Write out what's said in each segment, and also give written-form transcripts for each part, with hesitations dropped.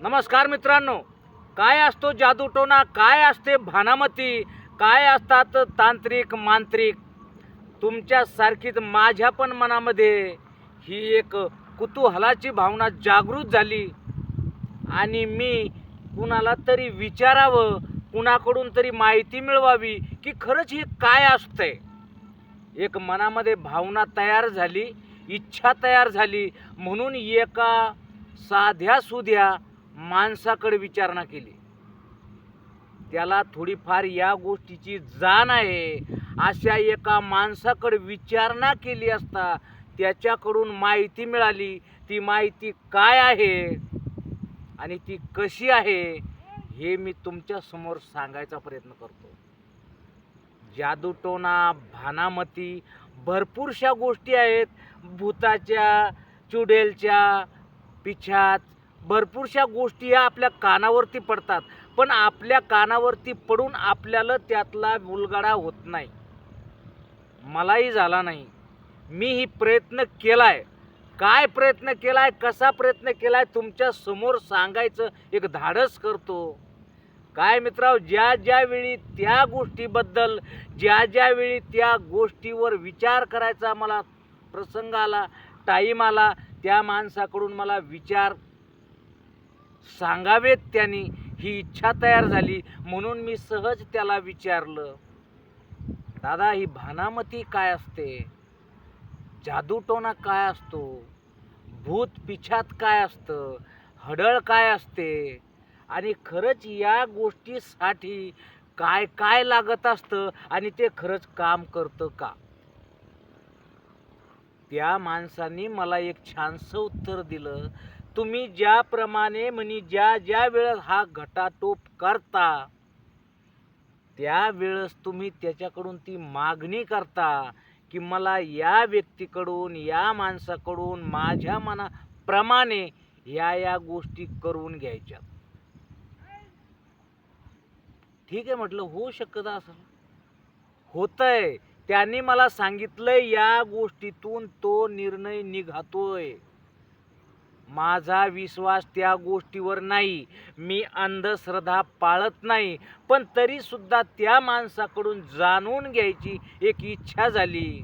नमस्कार मित्रांनो, काय असतो जादूटोणा, काय असते भानामती, काय असतात तांत्रिक मांत्रिक. तुमच्यासारखीच माझ्या पण मनामध्ये ही एक कुतूहलाची भावना जागृत झाली आणि मी कुणाला तरी विचारावं, कुणाकडून तरी माहिती मिळवावी की खरंच हे काय असतंय. एक मनामध्ये भावना तयार झाली, इच्छा तयार झाली, म्हणून एका साध्या सुध्या माणसाकडे विचारणा केली. त्याला थोडीफार या गोष्टीची जाण आहे. अशा एका माणसाकडे विचारणा केली असता त्याच्याकडून माहिती मिळाली. ती माहिती काय आहे आणि ती कशी आहे हे मी तुमच्या समोर सांगायचा प्रयत्न करतो. जादूटोणा, भानामती भरपूरशा गोष्टी आहेत. भूताच्या, चुडेलच्या, पिछात भरपूरशा गोष्टी या आपल्या कानावरती पडतात, पण आपल्या कानावरती पडून आपल्याला त्यातला उलगडा होत नाही. मलाही झाला नाही. मी ही प्रयत्न केलाय. काय प्रयत्न केलाय, कसा प्रयत्न केलाय तुमच्या समोर सांगायचं एक धाडस करतो. काय मित्रांनो, ज्या वेळी त्या गोष्टीबद्दल, ज्या वेळी त्या गोष्टीवर विचार करायचा मला प्रसंग आला, टाईम आला, त्या माणसाकडून मला विचार सांगावेत त्यांनी, ही इच्छा तयार झाली. म्हणून मी सहज त्याला विचारलं, दादा ही भानामती काय असते, जादूटोणा काय असतो, भूत पिछात काय असतं, हडळ काय असते आणि खरंच या गोष्टीसाठी काय काय लागत असतं आणि ते खरंच काम करतं का. त्या माणसाने मला एक छानसं उत्तर दिलं, तुम्ही ज्याप्रमाणे म्हणे ज्या वेळेस हा घटाटोप करता त्यावेळेस तुम्ही त्याच्याकडून ती मागणी करता की मला या व्यक्तीकडून, या माणसाकडून माझ्या मनाप्रमाणे या गोष्टी करून घ्यायच्या. ठीक आहे म्हटलं, होऊ शकतं असं, होतंय. त्यांनी मला सांगितलंय या गोष्टीतून तो निर्णय निघतोय. माझा विश्वास त्या गोष्टीवर नाही, मी अंधश्रद्धा पाळत नाही, पण तरी सुद्धा त्या माणसाकडून जाणून घ्यायची एक इच्छा झाली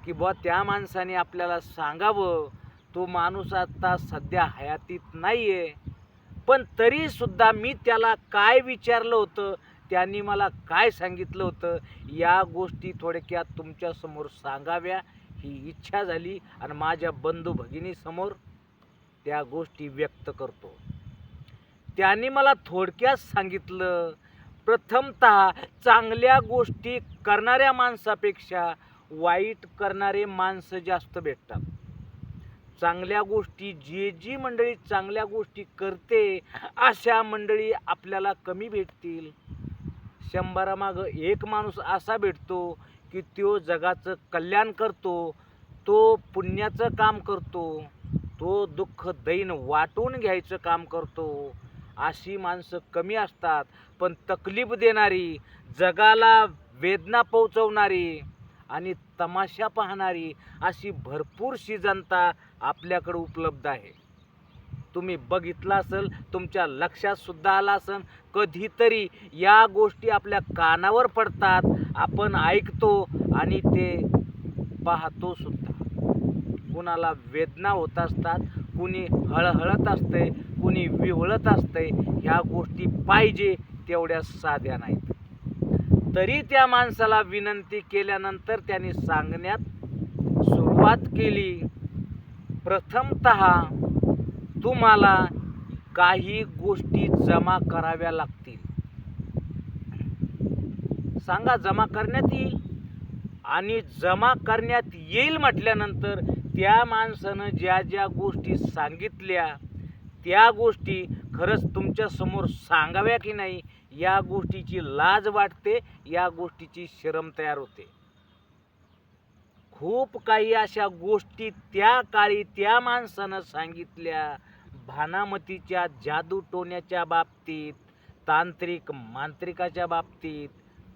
की बुवा त्या माणसाने आपल्याला सांगावं. तो माणूस आता सध्या हयातीत नाहीये, पण तरी सुद्धा मी त्याला काय विचारलं होतं, त्यांनी मला काय सांगितलं होतं, या गोष्टी थोडक्यात तुमच्या समोर सांगाव्या ही इच्छा झाली आणि माझ्या बंधू भगिनीसमोर त्या गोष्टी व्यक्त करतो. त्यांनी मला थोडक्यात सांगितलं, प्रथमतः चांगल्या गोष्टी करणाऱ्या माणसापेक्षा वाईट करणारे माणसं जास्त भेटतात. चांगल्या गोष्टी, जी मंडळी चांगल्या गोष्टी करते अशा मंडळी आपल्याला कमी भेटतील. 100 मागं एक माणूस असा भेटतो की तो जगाचं कल्याण करतो, तो पुण्याचं काम करतो, तो दुःख दैन वाटून घ्यायचं काम करतो. अशी माणसं कमी असतात. पण तकलीफ देणारी, जगाला वेदना पोहोचवणारी आणि तमाशा पाहणारी अशी भरपूरशी जनता आपल्याकडे उपलब्ध आहे. तुम्ही बघितलं असेल, तुमच्या लक्षात सुद्धा आला असेल. कधीतरी या गोष्टी आपल्या कानावर पडतात, आपण ऐकतो आणि ते पाहतो सुद्धा. कुणाला वेदना होत असतात, कुणी हळहळत असते, कुणी विव्हळत असते. ह्या गोष्टी पाहिजे तेवढ्या साध्या नाहीत. तरी त्या माणसाला विनंती केल्यानंतर त्यांनी सांगण्यात सुरुवात केली, प्रथमतः तुम्हाला काही गोष्टी जमा कराव्या लागतील. सांगा, जमा करण्यात येईल. आणि जमा करण्यात येईल म्हटल्यानंतर त्या माणसानं ज्या गोष्टी सांगितल्या त्या गोष्टी खरंच तुमच्या समोर सांगाव्या की नाही, या गोष्टीची लाज वाटते, या गोष्टीची शरम तयार होते. खूप काही अशा गोष्टी त्या काळी त्या माणसानं सांगितल्या. भानामतीच्या, जादूटोण्याच्या बाबतीत, तांत्रिक मांत्रिकाच्या बाबतीत.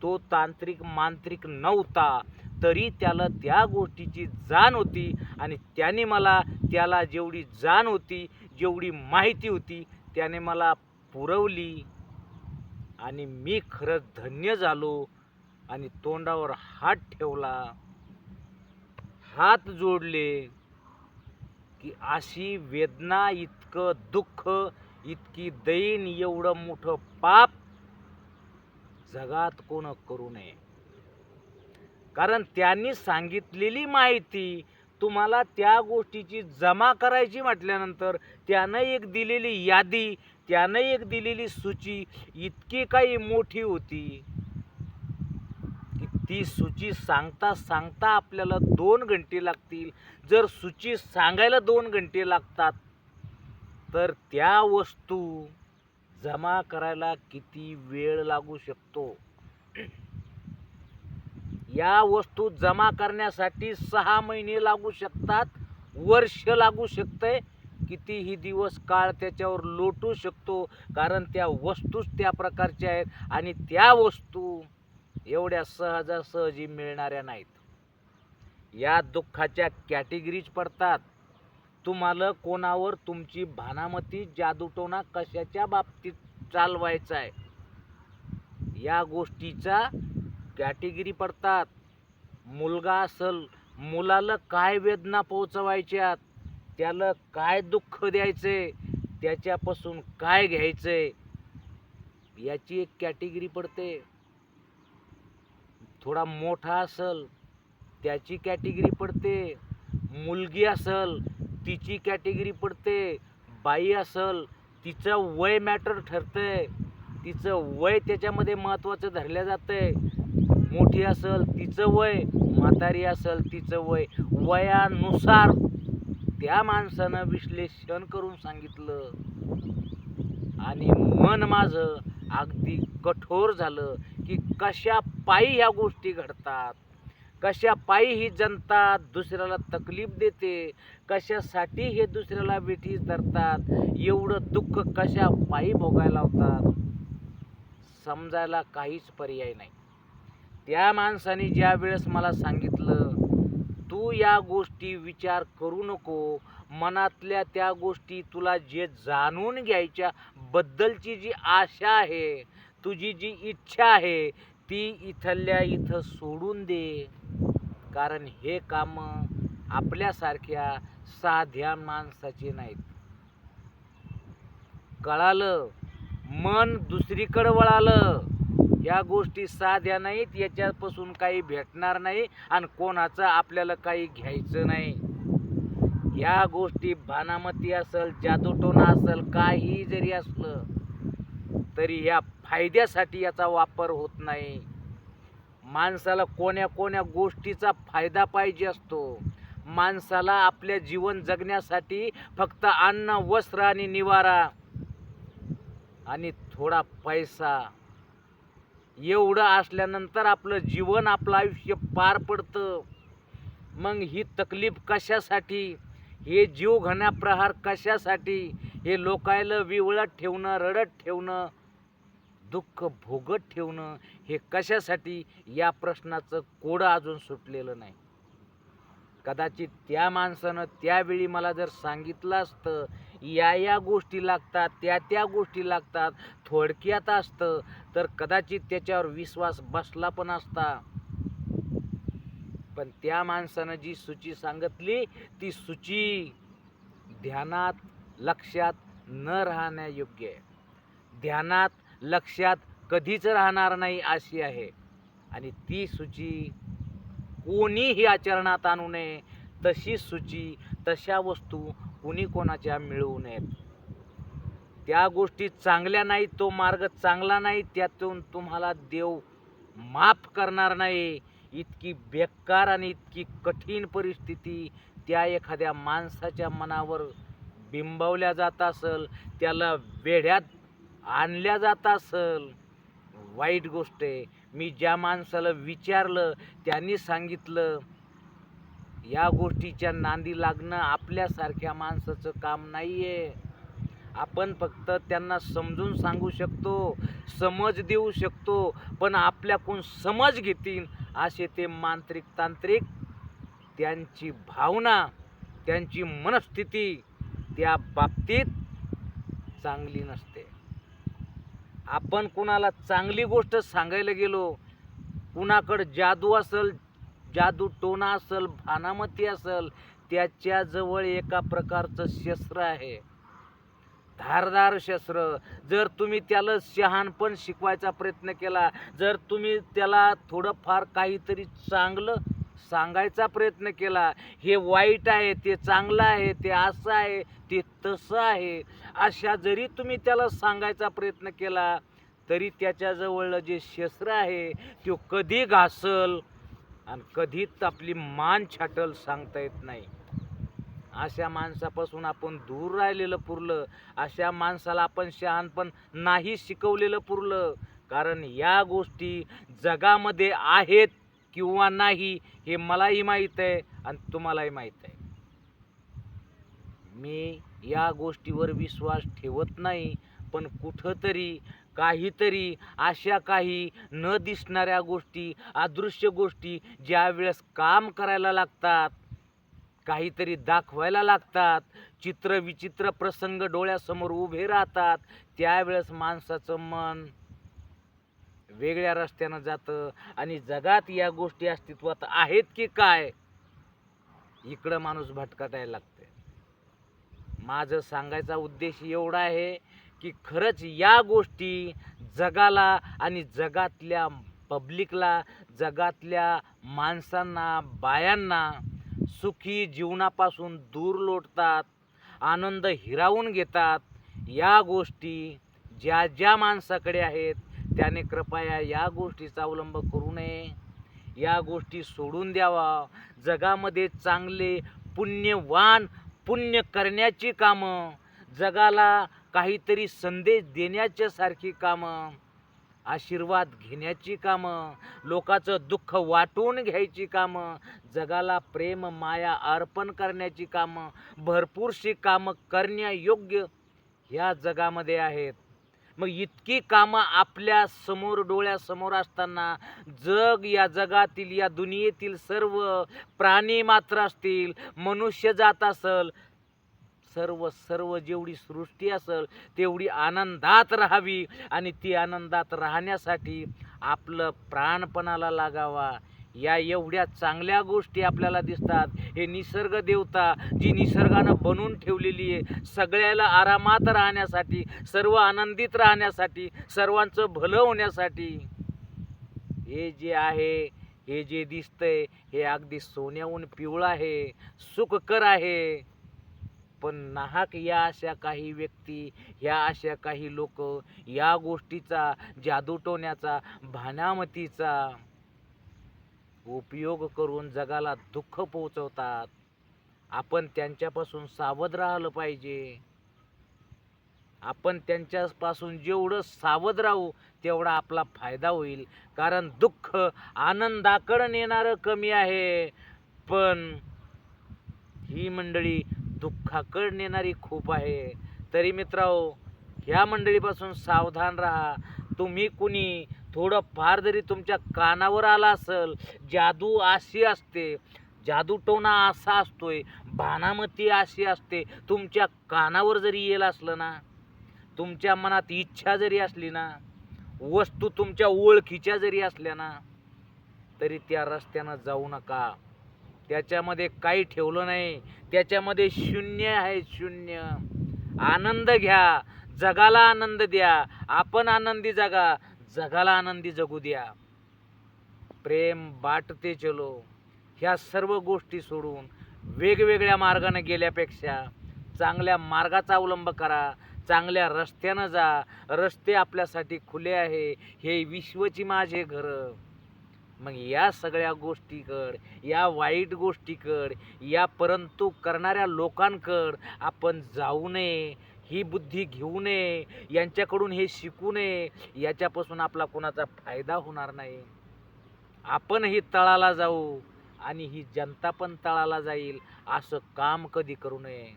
तो तांत्रिक मांत्रिक नव्हता. तरी त्याला त्या गोष्टीची जाण होती आणि त्याला जेवढी जाण होती, जेवढी माहिती होती, त्याने मला पुरवली आणि मी खरंच धन्य झालो आणि तोंडावर हात ठेवला, हात जोडले की अशी वेदना, इतकं दुःख, इतकी दैन, एवढं मोठं पाप जगात कोण करू नये. कारण त्यांनी सांगितलेली माहिती तुम्हाला त्या गोष्टीची जमा करायची म्हटल्यानंतर त्यानं एक दिलेली यादी, त्यानं एक दिलेली सूची इतकी काही मोठी होती की ती सूची सांगता सांगता आपल्याला 2 घंटे लागतील. जर सूची सांगायला 2 घंटे लागतात तर त्या वस्तू जमा करायला किती वेळ लागू शकतो. या वस्तू जमा करण्यासाठी 6 महिने लागू शकतात, वर्ष लागू शकतंय, कितीही दिवस काळ त्याच्यावर लोटू शकतो. कारण त्या वस्तूच त्या प्रकारच्या आहेत आणि त्या वस्तू एवढ्या सहजासहजी मिळणाऱ्या नाहीत. या दुःखाच्या कॅटेगरीज पडतात. तुम्हाला कोणावर तुमची भानामती, जादूटोणा कशाच्या बाबतीत चालवायचा आहे या गोष्टीचा कॅटेगरी पडतात. मुलगा असल, मुलाला काय वेदना पोहोचवायच्यात, त्याला काय दुःख द्यायचंय, त्याच्यापासून काय घ्यायचंय याची एक कॅटेगरी पडते. थोडा मोठा असल त्याची कॅटेगरी पडते, मुलगी असल तिची कॅटेगरी पडते, बाई असल तिचं वय मॅटर ठरतंय, तिचं वय त्याच्यामध्ये महत्त्वाचं धरलं जातंय. मोठी असल तिचं वय, म्हातारी असल तिचं वय, वयानुसार त्या माणसानं विश्लेषण करून सांगितलं आणि मन माझं अगदी कठोर झालं की कशा पायी ह्या गोष्टी घडतात, कशा पायी ही जनता दुसऱ्याला तकलीफ देते, कशासाठी हे दुसऱ्याला वेठीस धरतात, एवढं दुःख कशा पायी भोगायला लावतात, समजायला काहीच पर्याय नाही. त्या माणसाने ज्या वेळेस मला सांगितलं, तू या गोष्टी विचार करू नको, मनातल्या त्या गोष्टी तुला जे जाणून घ्यायच्या बद्दलची जी आशा आहे, तुझी जी इच्छा आहे ती इथल्या इथं सोडून दे. कारण हे काम आपल्यासारख्या साध्या माणसाचे नाहीत. कळालं? मन दुसरीकडे वळालं. या गोष्टी साध्या नाहीत, याच्यापासून काही भेटणार नाही आणि कोणाचं आपल्याला काही घ्यायचं नाही. या गोष्टी भानामती असल, जादूटोणा असल, काही जरी असलं तरी या फायद्यासाठी याचा वापर होत नाही. माणसाला कोण्या कोण्या गोष्टीचा फायदा पाहिजे असतो. माणसाला आपल्या जीवन जगण्यासाठी फक्त अन्न, वस्त्र आणि निवारा आणि थोडा पैसा एवढं असल्यानंतर आपलं जीवन, आपलं आयुष्य पार पडतं. मग ही तकलीफ कशासाठी, हे जीव घाण्या प्रहार कशासाठी, हे लोकायला विवळत ठेवणं, रडत ठेवणं, दुःख भोगत ठेवणं हे कशासाठी, या प्रश्नाचं कोडं अजून सुटलेलं नाही. कदाचित त्या माणसानं त्यावेळी मला जर सांगितलं असतं या गोष्टी लागतात, त्या गोष्टी लागतात, थोडक्यात असतं तर कदाचित त्याच्यावर विश्वास बसला पण असता. पण त्या माणसानं जी सूची सांगितली ती सूची ध्यानात, लक्षात न राहण्यायोग्य आहे. ध्यानात, लक्षात कधीच राहणार नाही अशी आहे. आणि ती सूची कोणीही आचरणात आणू नये. तशी सूची, तशा वस्तू कोणी कोणाच्या मिळवू नयेत. त्या गोष्टी चांगल्या नाहीत, तो मार्ग चांगला नाही, त्यातून तुम्हाला देव माफ करणार नाही. इतकी बेकार आणि इतकी कठीण परिस्थिती त्या एखाद्या माणसाच्या मनावर बिंबवल्या जात असेल, त्याला वेढ्यात आणल्या जात असेल, वाईट गोष्ट आहे. मी ज्या माणसाला विचारलं त्यांनी सांगितलं या गोष्टीच्या नांदी लागणं आपल्यासारख्या माणसाचं काम नाही आहे. आपण फक्त त्यांना समजून सांगू शकतो, समज देऊ शकतो, पण आपल्याकडून समज घेतील असे ते मांत्रिक तांत्रिक त्यांची भावना, त्यांची मनस्थिती त्या बाबतीत चांगली नसते. आपण कुणाला चांगली गोष्ट सांगायला गेलो, कुणाकडे जादू असेल, जादू टोना असेल, भानामती असेल, त्याच्याजवळ एका प्रकारचं शस्त्र आहे, धारदार शस्त्र. जर तुम्ही त्याला शहाणपण शिकवायचा प्रयत्न केला, जर तुम्ही त्याला थोडंफार काहीतरी चांगलं सांगायचा प्रयत्न केला, हे वाईट आहे, ते चांगलं आहे, ते असं आहे, ते तसं आहे, अशा जरी तुम्ही त्याला सांगायचा प्रयत्न केला, तरी त्याच्याजवळ जे शस्त्र आहे तो कधी घासल आणि कधीच आपली मान छाटल सांगता येत नाही. अशा माणसापासून आपण दूर राहिलेलं पुरलं. अशा माणसाला आपण शहाणपण नाही शिकवलेलं पुरलं. कारण या गोष्टी जगामध्ये आहेत किंवा नाही हे मलाही माहीत आहे आणि तुम्हालाही माहीत आहे. मी या गोष्टीवर विश्वास ठेवत नाही, पण कुठंतरी काहीतरी अशा काही न दिसणाऱ्या गोष्टी, अदृश्य गोष्टी ज्या वेळेस काम करायला लागतात, काहीतरी दाखवायला लागतात, चित्र विचित्र प्रसंग डोळ्यासमोर उभे राहतात, त्यावेळेस माणसाचं मन वेगळ्या रस्त्यानं जातं आणि जगात या गोष्टी अस्तित्वात आहेत की काय इकडं माणूस भटकटायला लागते. माझं सांगायचा उद्देश एवढा आहे की खरंच या गोष्टी जगाला आणि जगातल्या पब्लिकला, जगातल्या माणसांना, बायांना सुखी जीवनापासून दूर लोटतात, आनंद हिरावून घेतात. या गोष्टी ज्या ज्या माणसाकडे आहेत त्याने कृपया या गोष्टीचा अवलंब करू नये, या गोष्टी सोडून द्यावा. जगामध्ये चांगले पुण्यवान पुण्य करण्याची कामं, जगाला काहीतरी संदेश देण्याच्या सारखी कामं, आशीर्वाद घेण्याची कामं, लोकांचं दुःख वाटून घ्यायची कामं, जगाला प्रेम माया अर्पण करण्याची कामं, भरपूरशी कामं करण्यायोग्य ह्या जगामध्ये आहेत. मग इतकी कामं आपल्या समोर डोळ्यासमोर असताना जग, या जगातील या दुनियेतील सर्व प्राणी मात्र असतील, मनुष्य जात असेल, सर्व सर्व जेवढी सृष्टी असेल तेवढी आनंदात राहावी आणि ती आनंदात राहण्यासाठी आपलं प्राणपणाला लागावा. या एवढ्या चांगल्या गोष्टी आपल्याला दिसतात. हे निसर्ग देवता जी निसर्गानं बनवून ठेवलेली आहे सगळ्याला आरामात राहण्यासाठी, सर्व आनंदित राहण्यासाठी, सर्वांचं भलं होण्यासाठी, हे जे आहे, हे जे दिसतंय हे अगदी सोन्याहून पिवळं आहे, सुखकर आहे. पण नाहक या अशा काही व्यक्ती, ह्या अशा काही लोक या गोष्टीचा, जादूटोण्याचा, भानामतीचा उपयोग करून जगाला दुःख पोहोचवतात. आपण त्यांच्यापासून सावध राहिलं पाहिजे. आपण त्यांच्यापासून जेवढं सावध राहू तेवढा आपला फायदा होईल. कारण दुःख आनंदाकडे नेणारं कमी आहे, पण ही मंडळी दुःखाकडे नेणारी खूप आहे. तरी मित्रांनो, ह्या मंडळीपासून सावधान राहा. तुम्ही कुणी थोडं फार जरी तुमच्या कानावर आला असेल, जादू अशी असते, जादूटोणा असा असतोय, भानामती अशी असते, तुमच्या कानावर जरी येईल असलं ना, तुमच्या मनात इच्छा जरी असली ना, वस्तू तुमच्या ओळखीच्या जरी असल्या ना, तरी त्या रस्त्यानं जाऊ नका. त्याच्यामध्ये काही ठेवलं नाही, त्याच्यामध्ये शून्य आहे, शून्य. आनंद घ्या, जगाला आनंद द्या, आपण आनंदी जगा, जगाला आनंदी जगू द्या. प्रेम बाटते चलो. ह्या सर्व गोष्टी सोडून वेगवेगळ्या मार्गाने गेल्यापेक्षा चांगल्या मार्गाचा अवलंब करा, चांगल्या रस्त्यानं जा. रस्ते आपल्यासाठी खुले आहे, हे विश्वची माझे घर. मग या सगळ्या गोष्टीकड, या वाईट गोष्टीकड, या परंतु करणाऱ्या लोकांकड आपण जाऊ नये, ही बुद्धी घेऊ नये, यांच्याकडून हे शिकू नये. याच्यापासून आपला कोणाचा फायदा होणार नाही. आपणही तळाला जाऊ आणि ही जनता पण तळाला जाईल असं काम कधी करू नये.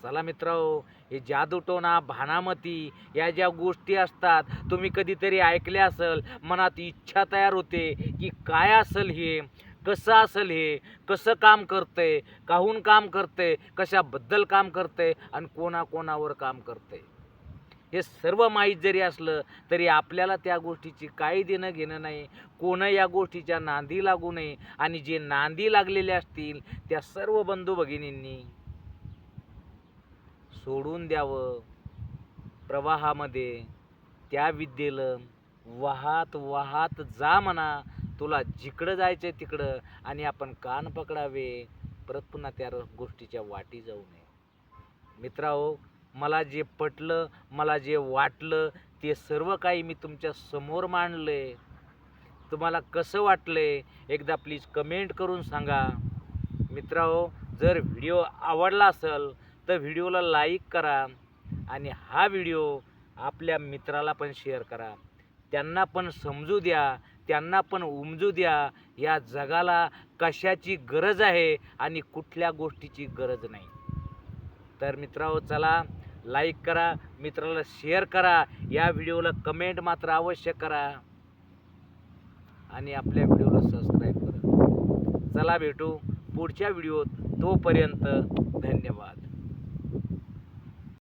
चला मित्रांनो, हे जादूटोणा भानामती या ज्या गोष्टी असतात तुम्ही कधीतरी ऐकल्या असेल, मनात इच्छा तयार होते की काय असेल हे, कसं असेल हे, कसं काम करतंय, काहून काम करतंय, कशाबद्दल काम करतंय आणि कोणाकोणावर काम करतंय, हे सर्व माहीत जरी असलं तरी आपल्याला त्या गोष्टीची काही देणं घेणं नाही. कोण या गोष्टीच्या नांदी लागू नये आणि जे नांदी लागलेले असतील त्या सर्व बंधू भगिनींनी सोडून द्यावं प्रवाहामध्ये. त्या विद्येला वाहात वाहात जा म्हणा, तुला जिकडं जायचं तिकडं, आणि आपण कान पकडावे, परत पुन्हा त्या गोष्टीच्या वाटी जाऊ नये. मित्रांनो, मला जे पटलं, मला जे वाटलं ते सर्व काही मी तुमच्या समोर मांडले. तुम्हाला कसं वाटलंय एकदा प्लीज कमेंट करून सांगा. मित्रांनो, जर व्हिडिओ आवडला असेल तर व्हिडिओला लाईक करा आणि हा व्हिडिओ आपल्या मित्राला पण शेअर करा. त्यांना पण समजू द्या, त्यांना पण उमजू द्या या जगाला कशाची गरज आहे आणि कुठल्या गोष्टीची गरज नाही. तर मित्रांनो, चला लाईक करा, मित्राला शेअर करा, या व्हिडिओला कमेंट मात्र अवश्य करा आणि आपल्या व्हिडिओला सबस्क्राईब करा. चला भेटू पुढच्या व्हिडिओत, तोपर्यंत धन्यवाद.